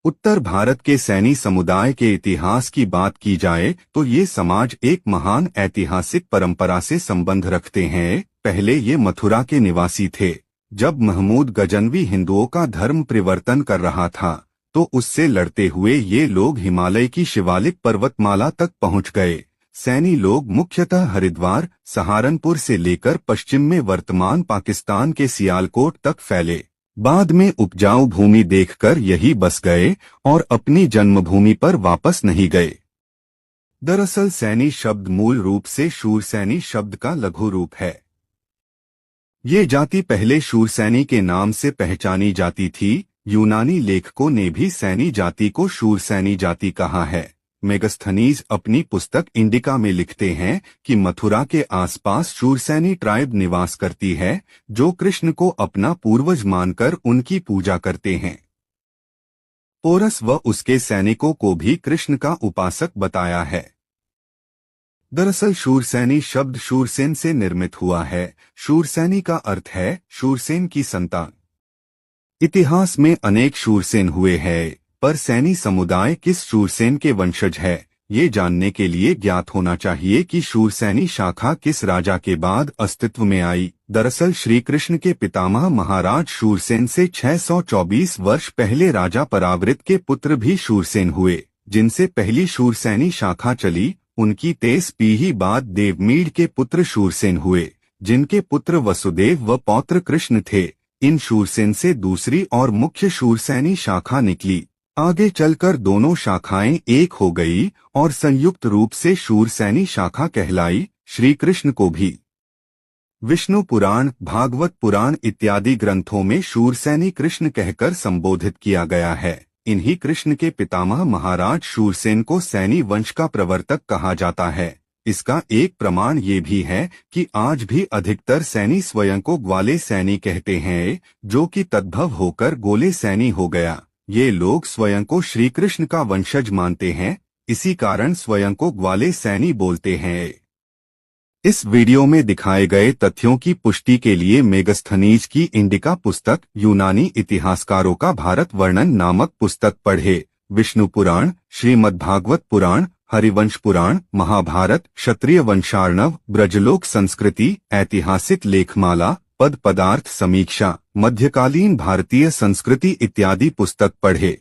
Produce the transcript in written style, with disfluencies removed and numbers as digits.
उत्तर भारत के सैनी समुदाय के इतिहास की बात की जाए तो ये समाज एक महान ऐतिहासिक परंपरा से संबंध रखते हैं। पहले ये मथुरा के निवासी थे। जब महमूद गजनवी हिंदुओं का धर्म परिवर्तन कर रहा था तो उससे लड़ते हुए ये लोग हिमालय की शिवालिक पर्वतमाला तक पहुंच गए। सैनी लोग मुख्यतः हरिद्वार, सहारनपुर से लेकर पश्चिम में वर्तमान पाकिस्तान के सियालकोट तक फैले। बाद में उपजाऊ भूमि देखकर यही बस गए और अपनी जन्मभूमि पर वापस नहीं गए। दरअसल सैनी शब्द मूल रूप से शूरसैनी शब्द का लघु रूप है। ये जाति पहले शूरसैनी के नाम से पहचानी जाती थी। यूनानी लेखकों ने भी सैनी जाति को शूरसैनी जाति कहा है। मेगस्थनीज अपनी पुस्तक इंडिका में लिखते हैं कि मथुरा के आसपास शूरसैनी ट्राइब निवास करती है, जो कृष्ण को अपना पूर्वज मानकर उनकी पूजा करते हैं। पोरस व उसके सैनिकों को भी कृष्ण का उपासक बताया है। दरअसल शूरसैनी शब्द शूरसेन से निर्मित हुआ है। शूरसैनी का अर्थ है शूरसेन की संतान। इतिहास में अनेक शूरसेन हुए हैं, पर सैनी समुदाय किस शूरसेन के वंशज है, ये जानने के लिए ज्ञात होना चाहिए कि शूरसैनी शाखा किस राजा के बाद अस्तित्व में आई। दरअसल श्री कृष्ण के पितामह महाराज शूरसेन से 624 वर्ष पहले राजा परावृत के पुत्र भी शूरसेन हुए, जिनसे पहली शूरसैनी शाखा चली। उनकी 23 पीढ़ी बाद देवमीढ़ के पुत्र शूरसेन हुए, जिनके पुत्र वसुदेव व पौत्र कृष्ण थे। इन शूरसेन से दूसरी और मुख्य शूरसैनी शाखा निकली। आगे चलकर दोनों शाखाएं एक हो गई और संयुक्त रूप से शूरसैनी शाखा कहलाई। श्री कृष्ण को भी विष्णु पुराण, भागवत पुराण इत्यादि ग्रंथों में शूरसैनी कृष्ण कहकर संबोधित किया गया है। इन्हीं कृष्ण के पितामह महाराज शूरसेन को सैनी वंश का प्रवर्तक कहा जाता है। इसका एक प्रमाण ये भी है कि आज भी अधिकतर सैनी स्वयं को ग्वाले सैनी कहते हैं, जो कि तद्भव होकर गोले सैनी हो गया। ये लोग स्वयं को श्री कृष्ण का वंशज मानते हैं, इसी कारण स्वयं को ग्वाले सैनी बोलते हैं। इस वीडियो में दिखाए गए तथ्यों की पुष्टि के लिए मेगस्थनीज की इंडिका पुस्तक, यूनानी इतिहासकारों का भारत वर्णन नामक पुस्तक पढ़े। विष्णु पुराण, श्रीमद्भागवत पुराण, हरिवंश पुराण, महाभारत, क्षत्रिय वंशार्णव, ब्रजलोक संस्कृति, ऐतिहासिक लेखमाला, पद पदार्थ समीक्षा, मध्यकालीन भारतीय संस्कृति इत्यादि पुस्तक पढ़े।